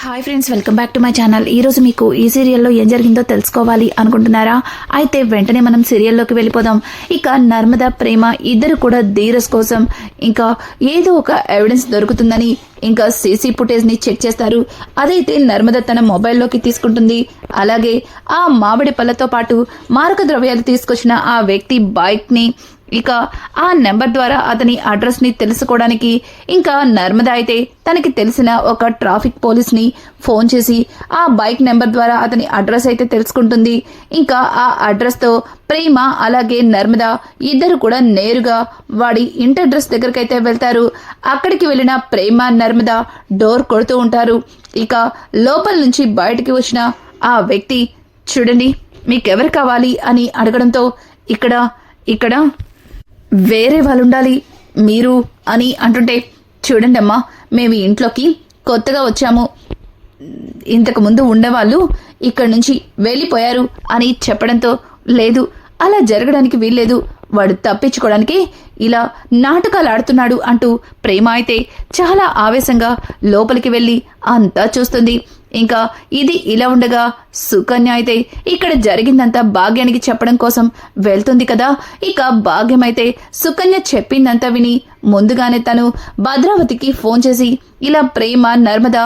Hi friends, welcome back to my channel. ఈరోజు మీకు ఈ సీరియల్లో ఏం జరిగిందో తెలుసుకోవాలి అనుకుంటున్నారా? అయితే వెంటనే మనం సీరియల్లోకి వెళ్ళిపోదాం. ఇక నర్మద, ప్రేమ ఇద్దరు కూడా ధీరజ్ కోసం ఇంకా ఏదో ఒక ఎవిడెన్స్ దొరుకుతుందని ఇంకా సీసీ ఫుటేజ్ని చెక్ చేస్తారు. అదైతే నర్మద తన మొబైల్లోకి తీసుకుంటుంది. అలాగే ఆ మామిడి పళ్ళతో పాటు మారక ద్రవ్యాలు తీసుకొచ్చిన ఆ వ్యక్తి బైక్ని ఇక ఆ నెంబర్ ద్వారా అతని అడ్రస్ ని తెలుసుకోవడానికి ఇంకా నర్మద అయితే తనకి తెలిసిన ఒక ట్రాఫిక్ పోలీస్ ని ఫోన్ చేసి ఆ బైక్ నెంబర్ ద్వారా అతని అడ్రస్ అయితే తెలుసుకుంటుంది. ఇంకా ఆ అడ్రస్ తో ప్రేమ అలాగే నర్మద ఇద్దరు కూడా నేరుగా వాడి ఇంటి అడ్రస్ దగ్గరికి అయితే వెళ్తారు. అక్కడికి వెళ్ళిన ప్రేమ, నర్మద డోర్ కొడుతూ ఉంటారు. ఇక లోపల నుంచి బయటికి వచ్చిన ఆ వ్యక్తి, చూడండి మీకెవరు కావాలి అని అడగడంతో ఇక్కడ వేరే వాళ్ళు ఉండాలి మీరు అని అంటుంటే, చూడండి అమ్మా, మేము ఇంట్లోకి కొత్తగా వచ్చాము, ఇంతకు ముందు ఉండేవాళ్ళు ఇక్కడి నుంచి వెళ్ళిపోయారు అని చెప్పడంతో, లేదు అలా జరగడానికి వీల్లేదు, వాడు తప్పించుకోవడానికి ఇలా నాటకాలు ఆడుతున్నాడు అంటూ ప్రేమ అయితే చాలా ఆవేశంగా లోపలికి వెళ్ళి అంతా చూస్తుంది. ఇంకా ఇది ఇలా ఉండగా సుకన్య అయితే ఇక్కడ జరిగిందంతా భాగ్యానికి చెప్పడం కోసం వెళ్తుంది కదా. ఇక భాగ్యం అయితే సుకన్య చెప్పిందంతా విని ముందుగానే తను భద్రావతికి ఫోన్ చేసి ఇలా ప్రేమ, నర్మద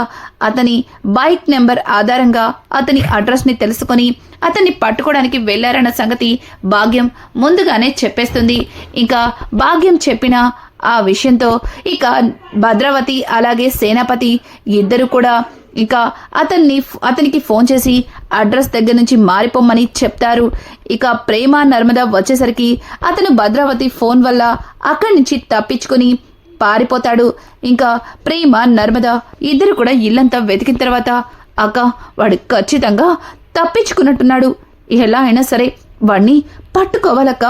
అతని బైక్ నెంబర్ ఆధారంగా అతని అడ్రస్ ని తెలుసుకొని అతన్ని పట్టుకోవడానికి వెళ్లారన్న సంగతి భాగ్యం ముందుగానే చెప్పేస్తుంది. ఇంకా భాగ్యం చెప్పిన ఆ విషయంతో ఇక భద్రావతి అలాగే సేనాపతి ఇద్దరు కూడా ఇక అతనికి ఫోన్ చేసి అడ్రస్ దగ్గర నుంచి మారిపోమ్మని చెప్తారు. ఇక ప్రేమ, నర్మద వచ్చేసరికి అతను భద్రావతి ఫోన్ వల్ల అక్కడి నుంచి తప్పించుకొని పారిపోతాడు. ఇంకా ప్రేమ, నర్మద ఇద్దరు కూడా ఇల్లంతా వెతికిన తర్వాత, అక్క వాడు ఖచ్చితంగా తప్పించుకున్నట్టున్నాడు, ఎలా అయినా సరే వాణ్ణి పట్టుకోవాలక్క,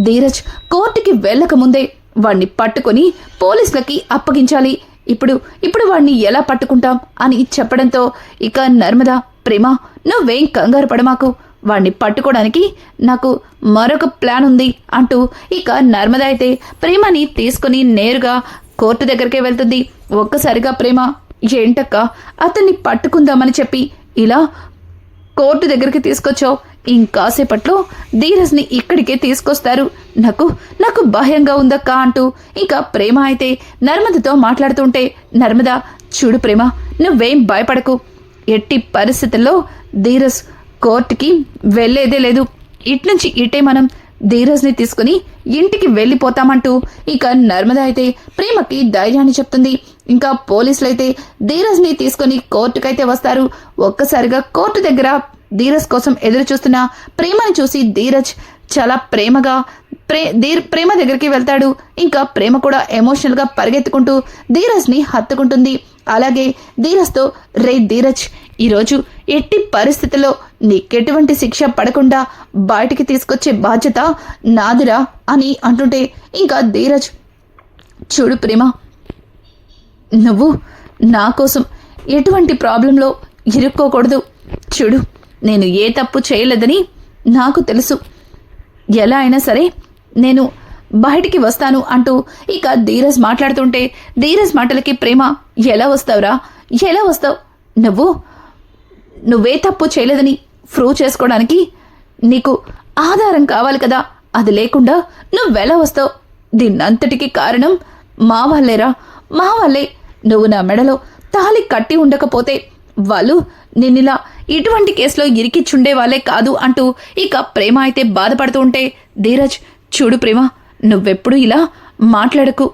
ధీరజ్ కోర్టుకి వెళ్ళక ముందే వాణ్ణి పట్టుకొని పోలీసులకి అప్పగించాలి, ఇప్పుడు వాడిని ఎలా పట్టుకుంటాం అని చెప్పడంతో ఇక నర్మద, ప్రేమ నువ్వేం కంగారు పడమాకు, వాడిని పట్టుకోవడానికి నాకు మరొక ప్లాన్ ఉంది అంటూ ఇక నర్మద అయితే ప్రేమని తీసుకుని నేరుగా కోర్టు దగ్గరికే వెళ్తుంది. ఒక్కసారిగా ప్రేమ, ఏంటక్క అతన్ని పట్టుకుందామని చెప్పి ఇలా కోర్టు దగ్గరికి తీసుకొచ్చావు, ఇంకాసేపట్లో ధీరజ్ని ఇక్కడికే తీసుకొస్తారు, నాకు భయంగా ఉందక్క అంటూ ఇంకా ప్రేమ అయితే నర్మదతో మాట్లాడుతుంటే, నర్మద చూడు ప్రేమ, నువ్వేం భయపడకు, ఎట్టి పరిస్థితుల్లో ధీరజ్ కోర్టుకి వెళ్లేదే లేదు, ఇట్నుంచి ఇటే మనం ధీరజ్ని తీసుకుని ఇంటికి వెళ్ళిపోతామంటూ ఇక నర్మద అయితే ప్రేమకి ధైర్యాన్ని చెప్తుంది. ఇంకా పోలీసులైతే ధీరజ్ని తీసుకుని కోర్టుకైతే వస్తారు. ఒక్కసారిగా కోర్టు దగ్గర ధీరజ్ కోసం ఎదురు చూస్తున్న ప్రేమని చూసి ధీరజ్ చాలా ప్రేమగా ప్రేమ దగ్గరికి వెళ్తాడు. ఇంకా ప్రేమ కూడా ఎమోషనల్ గా పరిగెత్తుకుంటూ ధీరజ్ ని హత్తుకుంటుంది. అలాగే ధీరజ్తో, రే ధీరజ్, ఈరోజు ఎట్టి పరిస్థితుల్లో నీకెటువంటి శిక్ష పడకుండా బయటికి తీసుకొచ్చే బాధ్యత నాదిరా అని అంటుంటే, ఇంకా ధీరజ్, చూడు ప్రేమ, నువ్వు నా కోసం ఎటువంటి ప్రాబ్లంలో ఇరుక్కోకూడదు, చూడు నేను ఏ తప్పు చేయలేదని నాకు తెలుసు, ఎలా అయినా సరే నేను బయటికి వస్తాను అంటూ ఇక ధీరజ్ మాట్లాడుతుంటే, ధీరజ్ మాటలకి ప్రేమ, ఎలా వస్తావు, నువ్వే తప్పు చేయలేదని ప్రూవ్ చేసుకోవడానికి నీకు ఆధారం కావాలి కదా, అది లేకుండా నువ్వెలా వస్తావు, దీన్నంతటికీ కారణం మా వాళ్ళే, నువ్వు నా మెడలో తాళి కట్టి ఉండకపోతే వాళ్ళు నిన్నిలా ఇటువంటి కేసులో ఇరికిచ్చుండే వాళ్ళే కాదు అంటూ ఇక ప్రేమ అయితే బాధపడుతూ ఉంటే, ధీరజ్ చూడు ప్రేమ, నువ్వెప్పుడు ఇలా మాట్లాడకు,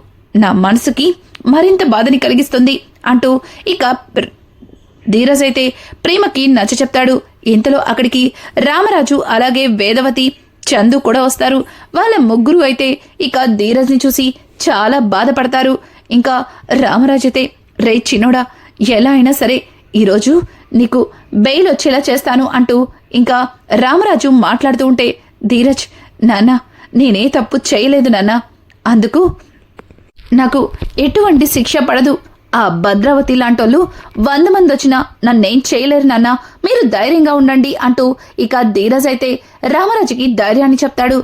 నా మనసుకి మరింత బాధని కలిగిస్తుంది అంటూ ఇక ధీరజ్ అయితే ప్రేమకి నచ్చ చెప్తాడు. ఇంతలో అక్కడికి రామరాజు అలాగే వేదవతి, చందు కూడా వస్తారు. వాళ్ళ ముగ్గురు అయితే ఇక ధీరజ్ని చూసి చాలా బాధపడతారు. ఇంకా రామరాజు అయితే, రే చిన్నోడా, ఎలా అయినా సరే ఈరోజు నీకు బెయిల్ వచ్చేలా చేస్తాను అంటూ ఇంకా రామరాజు మాట్లాడుతూ ఉంటే, ధీరజ్, నాన్న నేనే తప్పు చేయలేదు నాన్న, అందుకు నాకు ఎటువంటి శిక్ష పడదు, ఆ భద్రావతి లాంటోళ్ళు 100 మంది వచ్చినా నన్నేం చేయలేరు నాన్న, మీరు ధైర్యంగా ఉండండి అంటూ ఇక ధీరజ్ అయితే రామరాజుకి ధైర్యాన్ని చెప్తాడు.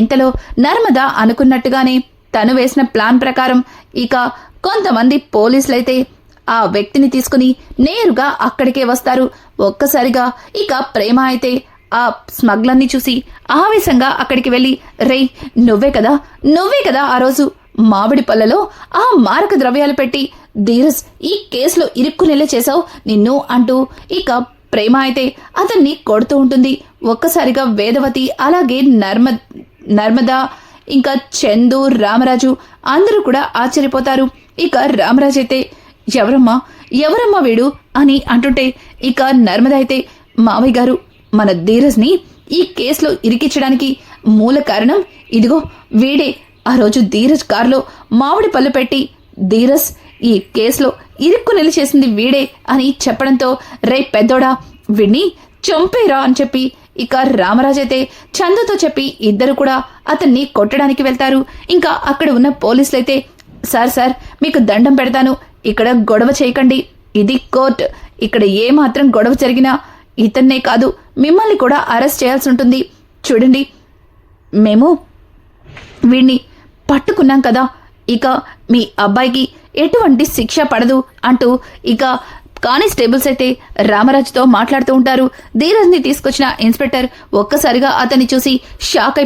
ఇంతలో నర్మద అనుకున్నట్టుగానే తను వేసిన ప్లాన్ ప్రకారం ఇక కొంతమంది పోలీసులైతే ఆ వ్యక్తిని తీసుకుని నేరుగా అక్కడికే వస్తారు. ఒక్కసారిగా ఇక ప్రేమ అయితే ఆ స్మగ్లర్ని చూసి ఆవేశంగా అక్కడికి వెళ్ళి, రేయ్ నువ్వే కదా ఆ రోజు మామిడి పళ్ళలో ఆ మారక ద్రవ్యాలు పెట్టి ధీరజ్ ఈ కేసులో ఇరుక్కునేలా చేశావు నిన్ను అంటూ ఇక ప్రేమ అయితే అతన్ని కొడుతూ ఉంటుంది. ఒక్కసారిగా వేదవతి అలాగే నర్మద ఇంకా చందు రామరాజు అందరూ కూడా ఆశ్చర్యపోతారు. ఇక రామరాజు అయితే ఎవరమ్మా వీడు అని అంటుంటే ఇక నర్మద అయితే, మావయ్య గారు, మన ధీరజ్ని ఈ కేసులో ఇరికించడానికి మూల కారణం ఇదిగో వీడే. ఆ రోజు ధీరజ్ కారులో మామిడి పళ్ళు పెట్టి ధీరజ్ ఈ కేసులో ఇరుక్కునెలి చేసింది వీడే అని చెప్పడంతో, రే పెద్దోడా వీడిని చంపేరా అని చెప్పి ఇక రామరాజు అయితే చందుతో చెప్పి ఇద్దరు కూడా అతన్ని కొట్టడానికి వెళ్తారు. ఇంకా అక్కడ ఉన్న పోలీసులైతే, సార్ మీకు దండం పెడతాను, ఇక్కడ గొడవ చేయకండి, ఇది కోర్ట్, ఇక్కడ ఏమాత్రం గొడవ జరిగినా ఇతన్నే కాదు మిమ్మల్ని కూడా అరెస్ట్ చేయాల్సి ఉంటుంది. చూడండి మేము వీడిని పట్టుకున్నాం కదా, ఇక మీ అబ్బాయికి ఎటువంటి శిక్ష పడదు అంటూ ఇక కానిస్టేబుల్స్ అయితే రామరాజుతో మాట్లాడుతూ ఉంటారు. ధీరజ్ని తీసుకొచ్చిన ఇన్స్పెక్టర్ ఒక్కసారిగా అతన్ని చూసి షాక్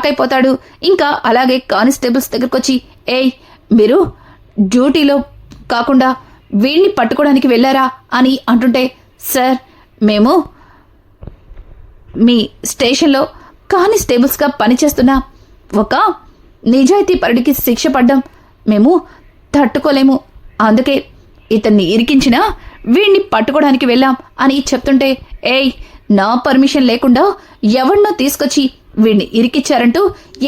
అయిపోతాడు. ఇంకా అలాగే కానిస్టేబుల్స్ దగ్గరకు వచ్చి, ఏయ్ మీరు డ్యూటీలో కాకుండా వీడిని పట్టుకోవడానికి వెళ్ళారా అని అంటుంటే, సార్ మేము మీ స్టేషన్లో కానిస్టేబుల్స్గా పనిచేస్తున్న ఒక నిజాయితీ పరుడికి శిక్ష పడ్డం మేము తట్టుకోలేము, అందుకే ఇతన్ని ఇరికించినా వీడిని పట్టుకోవడానికి వెళ్ళాం అని చెప్తుంటే, ఏయ్ నా పర్మిషన్ లేకుండా ఎవరినో తీసుకొచ్చి వీడిని ఇరికిచ్చారంటూ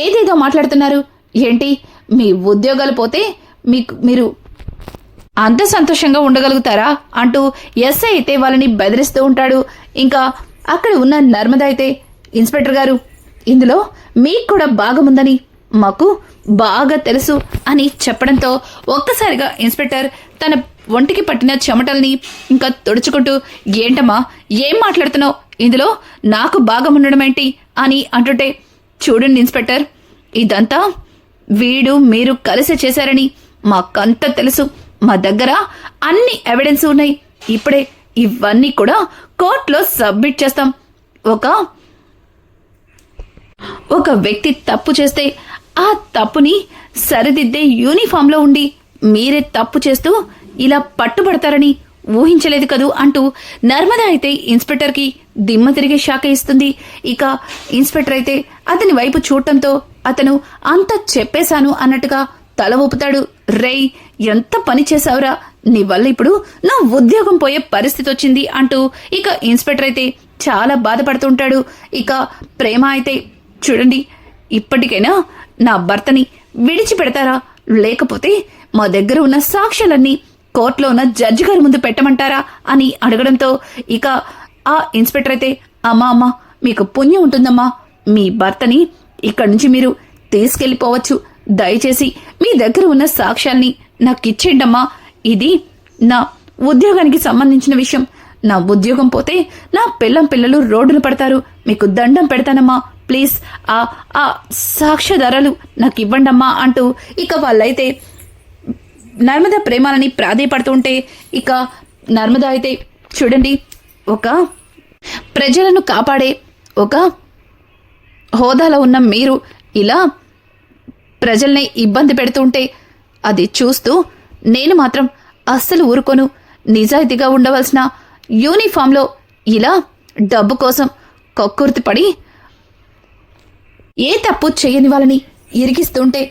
ఏదేదో మాట్లాడుతున్నారు ఏంటి? మీ ఉద్యోగాలు పోతే మీరు అంత సంతోషంగా ఉండగలుగుతారా అంటూ ఎస్ఐ అయితే వాళ్ళని బెదిరిస్తూ ఉంటాడు. ఇంకా అక్కడ ఉన్న నర్మద అయితే, ఇన్స్పెక్టర్ గారు, ఇందులో మీకు కూడా భాగముందని మాకు బాగా తెలుసు అని చెప్పడంతో ఒక్కసారిగా ఇన్స్పెక్టర్ తన ఒంటికి పట్టిన చెమటల్ని ఇంకా తుడుచుకుంటూ, ఏంటమ్మా ఏం మాట్లాడుతున్నావు, ఇందులో నాకు భాగం ఉండడం ఏంటి అని అంటుంటే, చూడండి ఇన్స్పెక్టర్, ఇదంతా మీరు కలిసి చేశారని మాకంతా తెలుసు, మా దగ్గర అన్ని ఎవిడెన్స్ ఉన్నాయి, ఇప్పుడే ఇవన్నీ కూడా కోర్టులో సబ్మిట్ చేస్తాం. ఒక వ్యక్తి తప్పు చేస్తే ఆ తప్పుని సరిదిద్దే యూనిఫామ్లో ఉండి మీరే తప్పు చేస్తూ ఇలా పట్టుబడతారని ఊహించలేదు కదూ అంటూ నర్మద అయితే ఇన్స్పెక్టర్కి దిమ్మ తిరిగే షాక్ ఇస్తుంది. ఇక ఇన్స్పెక్టర్ అయితే అతని వైపు చూడటంతో అతను అంతా చెప్పేశాను అన్నట్టుగా తల ఊపుతాడు. రేయ్ ఎంత పని చేశావురా, నీ వల్ల ఇప్పుడు నా ఉద్యోగం పోయే పరిస్థితి వచ్చింది అంటూ ఇక ఇన్స్పెక్టర్ అయితే చాలా బాధపడుతుంటాడు. ఇక ప్రేమ అయితే, చూడండి ఇప్పటికైనా నా భర్తని విడిచిపెడతారా, లేకపోతే మా దగ్గర ఉన్న సాక్ష్యాలన్నీ కోర్టులో ఉన్న జడ్జి గారి ముందు పెట్టమంటారా అని అడగడంతో ఇక ఆ ఇన్స్పెక్టర్ అయితే, అమ్మా మీకు పుణ్యం ఉంటుందమ్మా, మీ భర్తని ఇక్కడి నుంచి మీరు తీసుకెళ్లిపోవచ్చు, దయచేసి మీ దగ్గర ఉన్న సాక్ష్యాల్ని నాకు ఇచ్చేయండమ్మా, ఇది నా ఉద్యోగానికి సంబంధించిన విషయం, నా ఉద్యోగం పోతే నా పిల్లలు రోడ్డున పడతారు, మీకు దండం పెడతానమ్మా, ప్లీజ్ ఆ సాక్ష్యాధారాలు నాకు ఇవ్వండమ్మా అంటూ ఇక వాళ్ళైతే నర్మద ప్రేమాలని ప్రాధేయపడుతుంటే ఇక నర్మద అయితే, చూడండి ఒక ప్రజలను కాపాడే ఒక హోదాలో ఉన్న మీరు ఇలా ప్రజల్ని ఇబ్బంది పెడుతుంటే అది చూస్తూ నేను మాత్రం అస్సలు ఊరుకోను, నిజాయితీగా ఉండవలసిన యూనిఫామ్లో ఇలా డబ్బు కోసం కక్కుర్తిపడి ఏ తప్పు చేయని వాళ్ళని ఇరికిస్తుంటే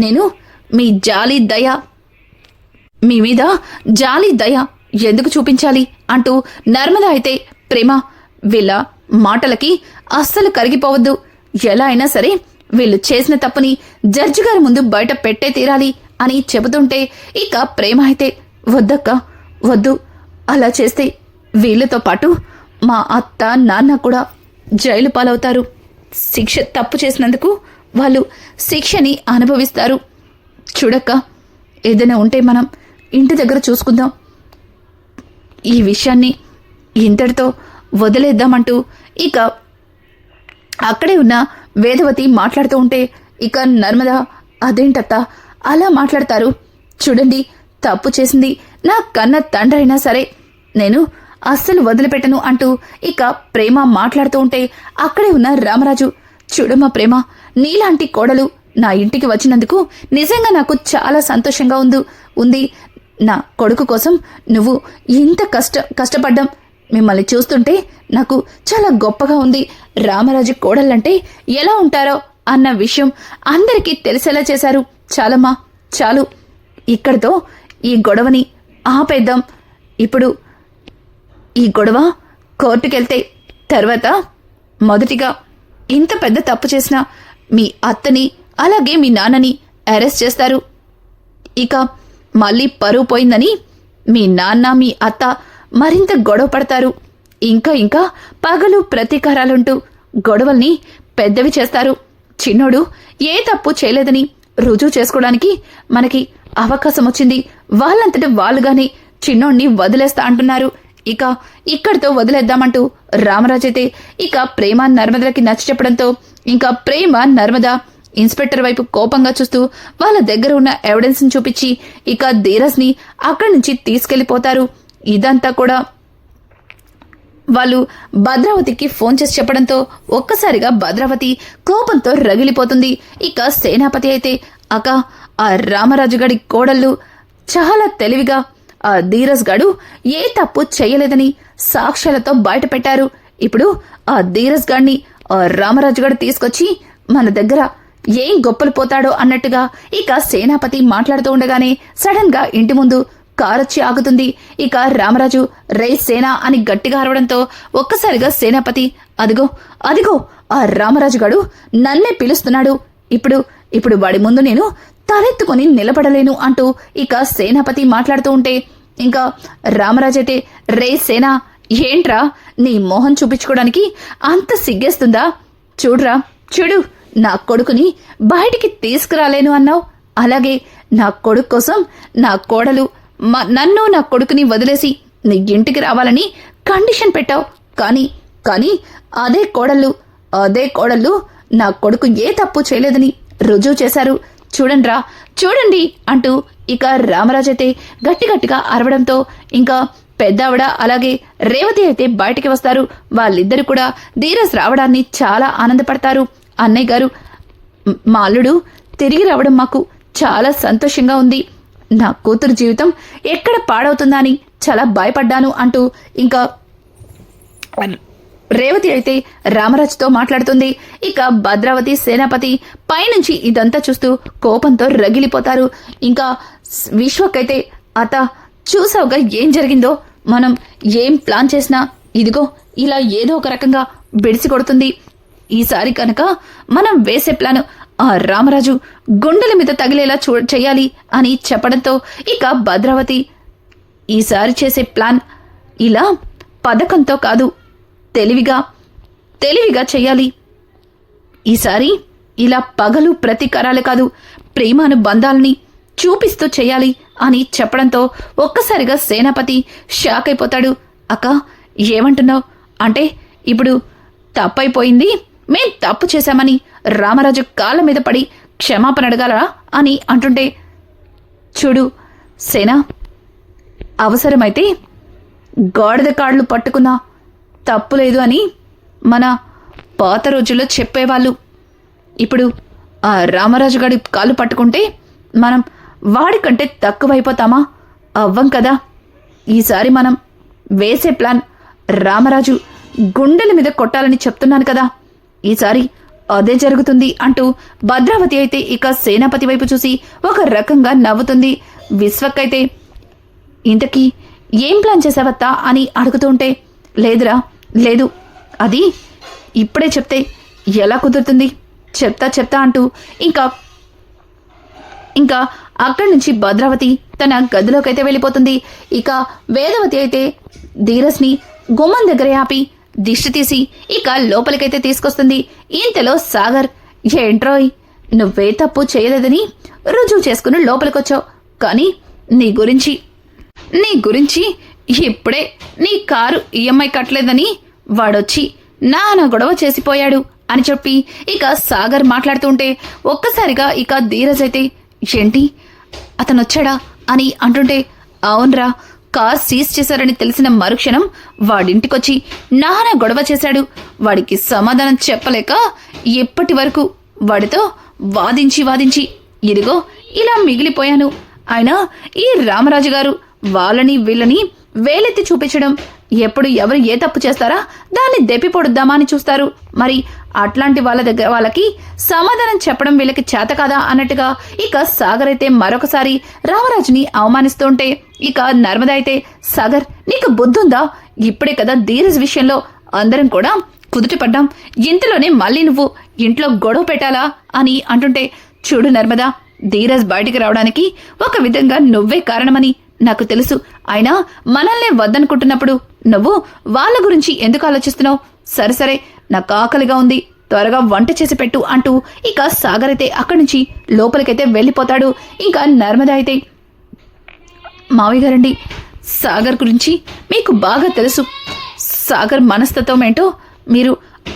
నేను మీ మీద జాలి దయ ఎందుకు చూపించాలి అంటూ నర్మద అయితే, ప్రేమ వీళ్ళ మాటలకి అస్సలు కరిగిపోవద్దు, ఎలా అయినా సరే వీళ్ళు చేసిన తప్పుని జడ్జి గారి ముందు బయట పెట్టే తీరాలి అని చెబుతుంటే ఇక ప్రేమ అయితే, వద్దక్క వద్దు, అలా చేస్తే వీళ్ళతో పాటు మా అత్త నాన్న కూడా జైలు పాలవుతారు, శిక్ష తప్పు చేసినందుకు వాళ్ళు శిక్షని అనుభవిస్తారు, చూడక్క ఏదైనా ఉంటే మనం ఇంటి దగ్గర చూసుకుందాం, ఈ విషయాన్ని ఇంతటితో వదిలేద్దామంటూ ఇక అక్కడే ఉన్న వేదవతి మాట్లాడుతూ ఉంటే ఇక నర్మద, అదేంటత్త అలా మాట్లాడతారు, చూడండి తప్పు చేసింది నా కన్న తండ్రి అయినా సరే నేను అస్సలు వదిలిపెట్టను అంటూ ఇక ప్రేమ మాట్లాడుతూ ఉంటే అక్కడే ఉన్న రామరాజు, చూడమ్మా ప్రేమ, నీలాంటి కోడలు నా ఇంటికి వచ్చినందుకు నిజంగా నాకు చాలా సంతోషంగా ఉంది. నా కొడుకు కోసం నువ్వు ఇంత కష్టపడ్డాం మిమ్మల్ని చూస్తుంటే నాకు చాలా గొప్పగా ఉంది. రామరాజు కోడళ్ళంటే ఎలా ఉంటారో అన్న విషయం అందరికీ తెలిసేలా చేశారు. చాలమ్మా, చాలు, ఇక్కడితో ఈ గొడవని ఆపేద్దాం. ఇప్పుడు ఈ గొడవ కోర్టుకెళ్తే తర్వాత మొదటిగా ఇంత పెద్ద తప్పు చేసిన మీ అత్తని అలాగే మీ నాన్నని అరెస్ట్ చేస్తారు. ఇక మళ్ళీ పరువు పోయిందని మీ నాన్న మీ అత్త మరింత గొడవ పడతారు. ఇంకా పగలు ప్రతీకారాలుంటూ గొడవల్ని పెద్దవి చేస్తారు. చిన్నోడు ఏ తప్పు చేయలేదని రుజువు చేసుకోవడానికి మనకి అవకాశం వచ్చింది. వాళ్ళంతట వాళ్ళుగానే చిన్నోడిని వదిలేస్తా అంటున్నారు. ఇక ఇక్కడితో వదిలేద్దామంటూ రామరాజైతే ఇక ప్రేమ నర్మదలకి నచ్చ చెప్పడంతో ఇంకా ప్రేమ నర్మద ఇన్స్పెక్టర్ వైపు కోపంగా చూస్తూ వాళ్ళ దగ్గర ఉన్న ఎవిడెన్స్ ని చూపించి ఇక ధీరజ్ ని అక్కడి నుంచి తీసుకెళ్లిపోతారు. ఇదంతా కూడా వాళ్ళు భద్రావతికి ఫోన్ చేసి చెప్పడంతో ఒక్కసారిగా భద్రావతి కోపంతో రగిలిపోతుంది. ఇక సేనాపతి అయితే అక్క, ఆ రామరాజు గడి కోడళ్ళు చాలా తెలివిగా ఆ ధీరజ్ గడు ఏ తప్పు చేయలేదని సాక్ష్యాలతో బయట పెట్టారు. ఇప్పుడు ఆ ధీరజ్ గాడిని ఆ రామరాజు గడు తీసుకొచ్చి మన దగ్గర ఏం గొప్పలు పోతాడో అన్నట్టుగా ఇక సేనాపతి మాట్లాడుతూ ఉండగానే సడన్ గా ఇంటి ముందు కారొచ్చి ఆగుతుంది. ఇక రామరాజు రే సేనా అని గట్టిగా అరవడంతో ఒక్కసారిగా సేనాపతి, అదిగో ఆ రామరాజు గడు నన్నే పిలుస్తున్నాడు. ఇప్పుడు వాడి ముందు నేను తలెత్తుకుని నిలబడలేను అంటూ ఇక సేనాపతి మాట్లాడుతూ ఉంటే ఇంకా రామరాజైతే, రే సేనా, ఏంట్రా నీ మోహం చూపించుకోవడానికి అంత సిగ్గేస్తుందా? చూడు, నా కొడుకుని బయటికి తీసుకురాలేను అన్నావు, అలాగే నా కొడుకు కోసం నా కోడలు నన్ను నా కొడుకుని వదిలేసి నీ ఇంటికి రావాలని కండిషన్ పెట్టావు. కానీ అదే కోడళ్ళు నా కొడుకు ఏ తప్పు చేయలేదని రుజువు చేశారు. చూడండి అంటూ ఇక రామరాజైతే గట్టిగా అరవడంతో ఇంకా పెద్దావిడ అలాగే రేవతి అయితే బయటికి వస్తారు. వాళ్ళిద్దరు కూడా ధీరజ్ రావడాన్ని చాలా ఆనందపడతారు. అన్నయ్య గారు, మా అల్లుడు తిరిగి రావడం మాకు చాలా సంతోషంగా ఉంది. నా కూతురు జీవితం ఎక్కడ పాడవుతుందా అని చాలా భయపడ్డాను అంటూ ఇంకా రేవతి అయితే రామరాజుతో మాట్లాడుతుంది. ఇక భద్రావతి సేనాపతి పైనుంచి ఇదంతా చూస్తూ కోపంతో రగిలిపోతారు. ఇంకా విశ్వకైతే, అత్త చూసావుగా ఏం జరిగిందో, మనం ఏం ప్లాన్ చేసినా ఇదిగో ఇలా ఏదో ఒక రకంగా బెడిసి కొడుతుంది. ఈసారి కనుక మనం వేసే ప్లాన్ ఆ రామరాజు గుండెల మీద తగిలేలా చెయ్యాలి అని చెప్పడంతో ఇక భద్రావతి, ఈసారి చేసే ప్లాన్ ఇలా పథకంతో కాదు, తెలివిగా చెయ్యాలి. ఈసారి ఇలా పగలు ప్రతీకారాలు కాదు, ప్రేమానుబంధాలని చూపిస్తూ చెయ్యాలి అని చెప్పడంతో ఒక్కసారిగా సేనాపతి షాక్ అయిపోతాడు. అక్క, ఏమంటున్నావు? అంటే ఇప్పుడు తప్పైపోయింది, మేం తప్పు చేశామని రామరాజు కాళ్ళ మీద పడి క్షమాపణ అడగాలా అని అంటుంటే, చూడు సేనా, అవసరమైతే గాడిద కాళ్ళు పట్టుకున్నా తప్పులేదు అని మన పాత రోజుల్లో చెప్పేవాళ్ళు. ఇప్పుడు ఆ రామరాజు గారి కాళ్ళు పట్టుకుంటే మనం వాడికంటే తక్కువైపోతామా? అవ్వం కదా. ఈసారి మనం వేసే ప్లాన్ రామరాజు గుండెల మీద కొట్టాలని చెప్తున్నాను కదా, ఈసారి అదే జరుగుతుంది అంటూ భద్రావతి అయితే ఇక సేనాపతి వైపు చూసి ఒక రకంగా నవ్వుతుంది. విశ్వకైతే, ఇంతకీ ఏం ప్లాన్ చేసావత్తా అని అడుగుతుంటే, లేదురా, లేదు, అది ఇప్పుడే చెప్తే ఎలా కుదురుతుంది, చెప్తా అంటూ ఇంకా అక్కడి నుంచి భద్రావతి తన గదిలోకైతే వెళ్ళిపోతుంది. ఇక వేదవతి అయితే ధీరజ్ని గుమ్మం దగ్గరే ఆపి దిష్టి తీసి ఇక లోపలికైతే తీసుకొస్తుంది. ఇంతలో సాగర్, ఏంట్రోయ్, నువ్వే తప్పు చేయలేదని రుజువు చేసుకుని లోపలికొచ్చావు, కానీ నీ గురించి ఇప్పుడే నీ కారు ఈఎంఐ కట్టలేదని వాడొచ్చి నా గొడవ చేసిపోయాడు అని చెప్పి ఇక సాగర్ మాట్లాడుతూ ఉంటే ఒక్కసారిగా ఇక ధీరజ్ అయితే, ఏంటి అతనొచ్చాడా అని అంటుంటే, అవునరా, కార్ సీజ్ చేశారని తెలిసిన మరుక్షణం వాడింటికొచ్చి నానా గొడవ చేశాడు. వాడికి సమాధానం చెప్పలేక ఎప్పటి వరకు వాడితో వాదించి ఇదిగో ఇలా మిగిలిపోయాను. అయినా ఈ రామరాజు గారు వాళ్ళని వీళ్ళని వేలెత్తి చూపించడం, ఎప్పుడు ఎవరు ఏ తప్పు చేస్తారా దాన్ని దెప్పి పొడుద్దామా అని చూస్తారు. మరి అట్లాంటి వాళ్ళ దగ్గర వాళ్ళకి సమాధానం చెప్పడం వీళ్ళకి చేత కాదా అన్నట్టుగా ఇక సాగర్ అయితే మరొకసారి రామరాజుని అవమానిస్తుంటే, ఇక నర్మద అయితే, సాగర్ నీకు బుద్ధుందా? ఇప్పుడే కదా ధీరజ్ విషయంలో అందరం కూడా కుదుటపడ్డాం, ఇంతలోనే మళ్ళీ నువ్వు ఇంట్లో గొడవ పెట్టాలా అని అంటుంటే, చూడు నర్మద, ధీరజ్ బయటికి రావడానికి ఒక విధంగా నువ్వే కారణమని నాకు తెలుసు. అయినా మనల్నే వద్దనుకుంటున్నప్పుడు నువ్వు వాళ్ళ గురించి ఎందుకు ఆలోచిస్తున్నావు? సరే నాకు ఆకలిగా ఉంది, త్వరగా వంట చేసి పెట్టు అంటూ ఇక సాగర్ అయితే అక్కడి నుంచి లోపలికైతే వెళ్ళిపోతాడు. ఇంకా నర్మద అయితే, మావయ్య గారండి, సాగర్ గురించి మీకు బాగా తెలుసు. సాగర్ మనస్తత్వం ఏంటో మీరు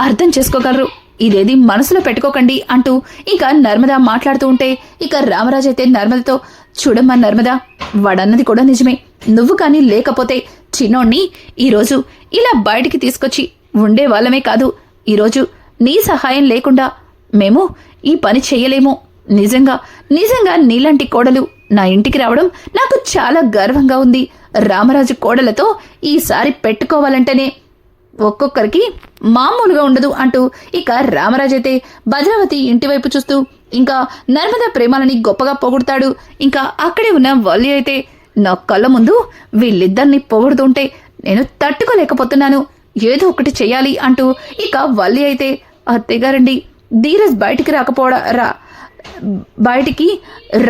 అర్థం చేసుకోగలరు. ఇదేది మనసులో పెట్టుకోకండి అంటూ ఇక నర్మద మాట్లాడుతూ ఉంటే, ఇక రామరాజు అయితే నర్మదతో, చూడమ్మా నర్మద, వాడన్నది కూడా నిజమే. నువ్వు కానీ లేకపోతే చిన్నోణ్ణి ఈరోజు ఇలా బయటికి తీసుకొచ్చి ఉండే వాళ్ళమే కాదు, ఈరోజు నీ సహాయం లేకుండా మేము ఈ పని చెయ్యలేము. నిజంగా నీలాంటి కోడలు నా ఇంటికి రావడం నాకు చాలా గర్వంగా ఉంది. రామరాజు కోడలతో ఈసారి పెట్టుకోవాలంటేనే ఒక్కొక్కరికి మామూలుగా ఉండదు అంటూ ఇక రామరాజు అయితే భద్రావతి ఇంటివైపు చూస్తూ ఇంకా నర్మద ప్రేమాలని గొప్పగా పొగుడుతాడు. ఇంకా అక్కడే ఉన్న వల్లి అయితే, నా కళ్ళ ముందు వీళ్ళిద్దరిని పొగుడుతుంటే నేను తట్టుకోలేకపోతున్నాను, ఏదో ఒకటి చెయ్యాలి అంటూ ఇక వల్లి అయితే, అత్తయ్యగారండి, ధీరజ్ బయటికి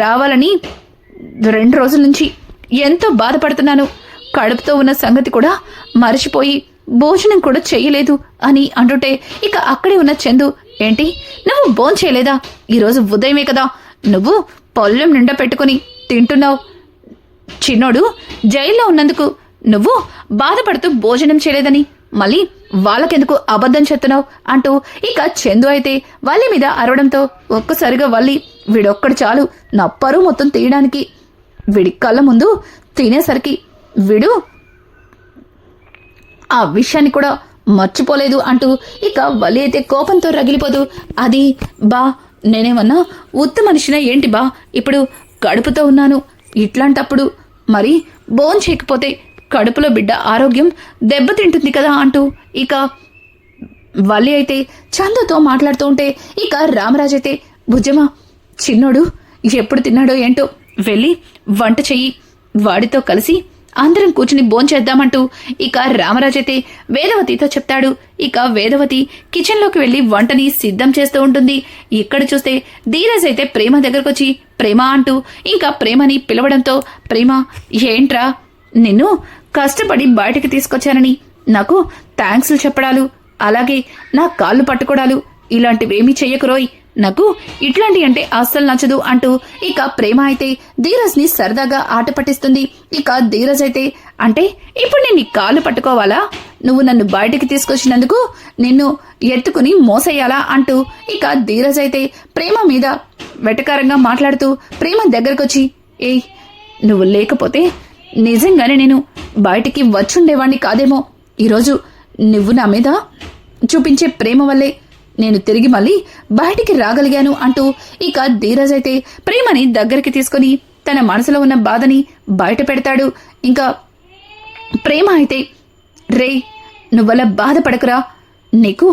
రావాలని 2 రోజుల నుంచి ఎంతో బాధపడుతున్నాను. కడుపుతో ఉన్న సంగతి కూడా మర్చిపోయి భోజనం కూడా చెయ్యలేదు అని అంటుంటే, ఇక అక్కడే ఉన్న చందు, ఏంటి నువ్వు భోంచేయలేదా? ఈరోజు ఉదయమే కదా నువ్వు పళ్ళెం నిండా పెట్టుకుని తింటున్నావు. చిన్నోడు జైల్లో ఉన్నందుకు నువ్వు బాధపడుతూ భోజనం చేయలేదని మళ్ళీ వాళ్ళకెందుకు అబద్ధం చెప్తున్నావు అంటూ ఇక చందు అయితే వల్లి మీద అరవడంతో, ఒక్కసారిగా వల్లి, వీడొక్కడు చాలు నా పరువు మొత్తం తీయడానికి. వీడి కళ్ళ ముందు తినేసరికి వీడు ఆ విషయాన్ని కూడా మర్చిపోలేదు అంటూ ఇక వల్లి అయితే కోపంతో రగిలిపోతూ, అది బా, నేనేమన్నా ఉత్త మనిషినా ఏంటి బా? ఇప్పుడు కడుపుతో ఉన్నాను, ఇట్లాంటప్పుడు మరి భోంచేయకపోతే కడుపులో బిడ్డ ఆరోగ్యం దెబ్బతింటుంది కదా అంటూ ఇక వల్లి అయితే చందుతో మాట్లాడుతూ ఉంటే, ఇక రామరాజు అయితే, భుజమా, చిన్నోడు ఎప్పుడు తిన్నాడో ఏంటో, వెళ్ళి వంట చెయ్యి, వాడితో కలిసి అందరం కూర్చుని భోంచేద్దామంటూ ఇక రామరాజు అయితే వేదవతితో చెప్తాడు. ఇక వేదవతి కిచెన్లోకి వెళ్లి వంటని సిద్ధం చేస్తూ ఉంటుంది. ఇక్కడ చూస్తే ధీరజ్ అయితే ప్రేమ దగ్గరకొచ్చి, ప్రేమ అంటూ ఇంకా ప్రేమని పిలవడంతో, ప్రేమ, ఏంట్రా, నిన్ను కష్టపడి బయటకు తీసుకొచ్చానని నాకు థ్యాంక్స్లు చెప్పడాలు, అలాగే నా కాళ్ళు పట్టుకోవడాలు ఇలాంటివేమీ చెయ్యకురోయ్, నాకు ఇట్లాంటి అంటే అస్సలు నచ్చదు అంటూ ఇక ప్రేమ అయితే ధీరజ్ ని సరదాగా ఆట పట్టిస్తుంది. ఇక ధీరజ్ అయితే, అంటే ఇప్పుడు నేను నీ కాళ్ళు పట్టుకోవాలా? నువ్వు నన్ను బయటికి తీసుకొచ్చినందుకు నిన్ను ఎత్తుకుని మోసయ్యాలా అంటూ ఇక ధీరజ్ అయితే ప్రేమ మీద వెటకారంగా మాట్లాడుతూ ప్రేమ దగ్గరకొచ్చి, ఏయ్, నువ్వు లేకపోతే నిజంగానే నేను బయటికి వచ్చుండేవాణ్ణి కాదేమో. ఈరోజు నువ్వు నా మీద చూపించే ప్రేమ వల్లే నేను తిరిగి మళ్ళీ బయటికి రాగలిగాను అంటూ ఇక ధీరజ్ అయితే ప్రేమని దగ్గరికి తీసుకుని తన మనసులో ఉన్న బాధని బయట పెడతాడు. ఇంకా ప్రేమ అయితే, రే, నువ్వలా బాధపడకురా, నీకు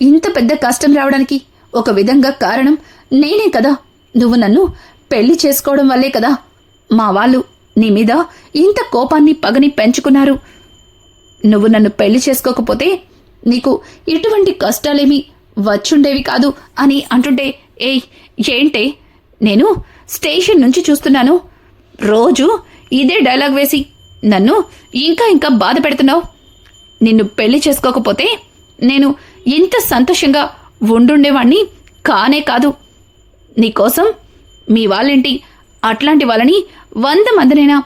ఇంత పెద్ద కష్టం రావడానికి ఒక విధంగా కారణం నేనే కదా. నువ్వు నన్ను పెళ్లి చేసుకోవడం వల్లే కదా మా వాళ్ళు నీ మీద ఇంత కోపాన్ని పగని పెంచుకున్నారు. నువ్వు నన్ను పెళ్లి చేసుకోకపోతే నీకు ఇటువంటి కష్టాలేమీ వచ్చుండేవి కాదు అని అంటుంటే, ఏయ్, ఏంటే, నేను స్టేషన్ నుంచి చూస్తున్నాను, రోజు ఇదే డైలాగ్ వేసి నన్ను ఇంకా బాధ పెడుతున్నావు. నిన్ను పెళ్లి చేసుకోకపోతే నేను ఇంత సంతోషంగా ఉండుండేవాణ్ణి కానే కాదు. నీకోసం మీ వాళ్ళేంటి, అట్లాంటి వాళ్ళని 100 మందినైనా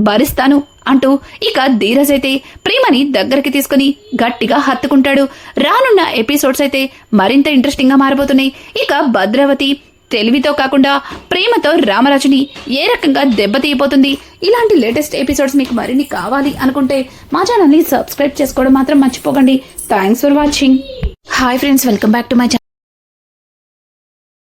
భరిస్తాను అంటూ ఇక ధీరజ్ అయితే ప్రేమని దగ్గరికి తీసుకుని గట్టిగా హత్తుకుంటాడు. రానున్న ఎపిసోడ్స్ అయితే మరింత ఇంట్రెస్టింగ్ గా మారబోతున్నాయి. ఇక భద్రావతి తెలివితో కాకుండా ప్రేమతో రామరాజుని ఏ రకంగా దెబ్బతీయబోతుంది. ఇలాంటి లేటెస్ట్ ఎపిసోడ్స్ మీకు మరిన్ని కావాలి అనుకుంటే మా ఛానల్ని సబ్స్క్రైబ్ చేసుకోవడం మాత్రం మర్చిపోకండి. Thanks for watching. Hi friends, welcome back to my channel.